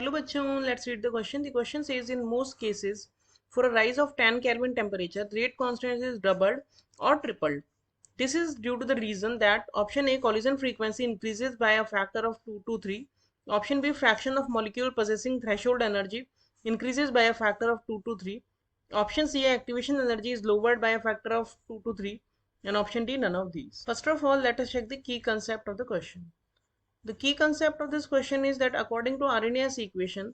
Hello bachchon, let's read the question. The question says in most cases, for a rise of 10 Kelvin temperature, the rate constant is doubled or tripled. This is due to the reason that option A, collision frequency increases by a factor of 2 to 3. Option B, fraction of molecule possessing threshold energy increases by a factor of 2 to 3. Option C, activation energy is lowered by a factor of 2 to 3. And option D, none of these. First of all, let us check the key concept of the question. The key concept of this question is that according to Arrhenius equation,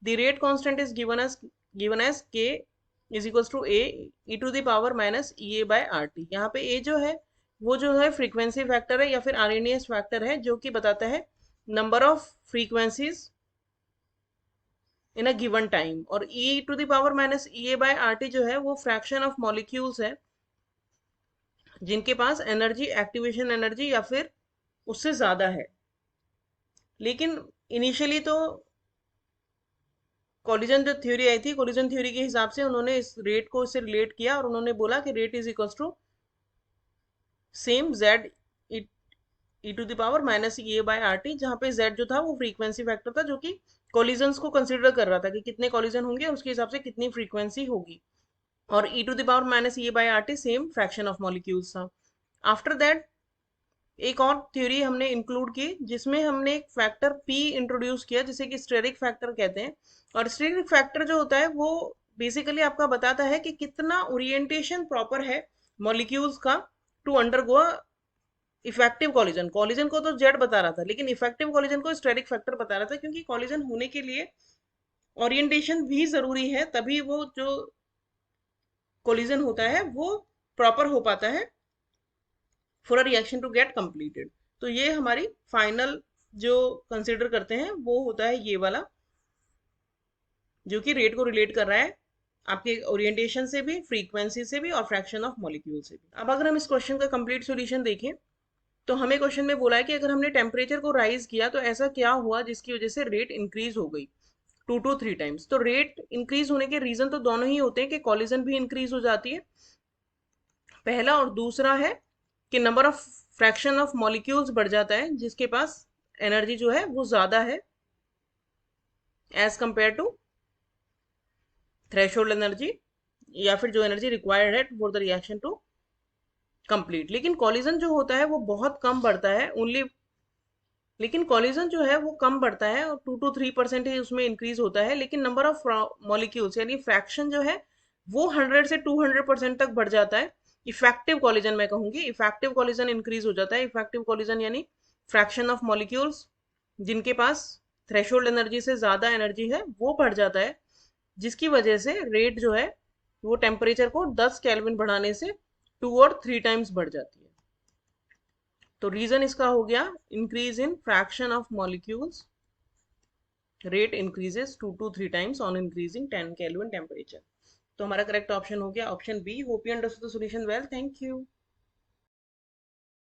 the rate constant is given as k is equals to a e to the power minus E A by R T. यहाँ पे a जो है वो जो है frequency factor है या फिर आरएनएस फैक्टर है जो कि बताता है number of frequencies in a given time, और e to the power minus E A by R T जो है वो फ्रैक्शन ऑफ मॉलिक्यूल्स है जिनके पास एनर्जी, एक्टिवेशन एनर्जी या फिर उससे ज्यादा है. लेकिन इनिशियली तो कोलिजन जो थ्योरी आई थी, कोलिजन थ्योरी के हिसाब से उन्होंने इस रेट को इससे रिलेट किया और उन्होंने बोला कि rate is equals to same Z E to the power minus E A by R T, जहाँ पे जेड जो था वो फ्रीक्वेंसी फैक्टर था जो कि कोलिजन्स को कंसिडर कर रहा था कि कितने कोलिजन होंगे और उसके हिसाब से कितनी फ्रीक्वेंसी होगी, और E to the power minus E A by R T same fraction of molecules था. आफ्टर दैट एक और थ्योरी हमने इंक्लूड की जिसमें हमने एक फैक्टर P इंट्रोड्यूस किया जिसे कि स्टेरिक फैक्टर कहते हैं. और स्टेरिक फैक्टर जो होता है वो बेसिकली आपका बताता है कि कितना ओरिएंटेशन प्रॉपर है मॉलिक्यूल्स का to undergo effective collision. Collision को तो जेड बता रहा था लेकिन इफेक्टिव कॉलिजन को स्टेरिक फैक्टर बता रहा था, क्योंकि कॉलिजन होने के लिए ओरिएंटेशन भी जरूरी है, तभी वो जो कॉलिजन होता है वो प्रॉपर हो पाता है for a reaction to get completed. तो ये हमारी फाइनल जो कंसिडर करते हैं वो होता है ये वाला, जो कि रेट को रिलेट कर रहा है आपके ओरिएंटेशन से भी, फ्रीक्वेंसी से भी और फ्रैक्शन ऑफ मॉलिक्यूल से भी. अब अगर हम इस क्वेश्चन का कंप्लीट सॉल्यूशन देखें तो हमें क्वेश्चन में बोला है कि अगर हमने टेम्परेचर को राइज किया तो ऐसा क्या हुआ जिसकी वजह से रेट इंक्रीज हो गई 2 to 3 टाइम्स. तो रेट इंक्रीज होने के रीजन तो दोनों ही होते हैं कि कॉलिजन भी इंक्रीज हो जाती है पहला, और दूसरा है कि number of fraction of molecules बढ़ जाता है जिसके पास एनर्जी जो है वो ज्यादा है as compare to threshold energy या फिर जो एनर्जी रिक्वायर्ड है for the reaction to complete. लेकिन कॉलिजन जो होता है वो बहुत कम बढ़ता है ओनली, लेकिन कॉलिजन जो है वो कम बढ़ता है और 2 to 3% ही उसमें इंक्रीज होता है, लेकिन नंबर ऑफ मॉलिक्यूल्स यानी फ्रैक्शन जो है वो 100 से 200% तक बढ़ जाता है. इफेक्टिव कॉलिजन मैं कहूंगी, इफेक्टिव कॉलिजन इंक्रीज हो जाता है. इफेक्टिव कॉलिजन यानी फ्रैक्शन ऑफ मॉलिक्यूल्स जिनके पास थ्रेशोल्ड एनर्जी से ज्यादा एनर्जी है वो बढ़ जाता है, जिसकी वजह से रेट जो है वो टेम्परेचर को 10 केल्विन बढ़ाने से 2 और 3 टाइम्स बढ़ जाती है. तो रीजन इसका हो गया increase in fraction of molecules, rate increases 2 to 3 times on increasing 10 kelvin temperature. तो हमारा करेक्ट ऑप्शन हो गया option B. Hope you understood the solution well. Thank you.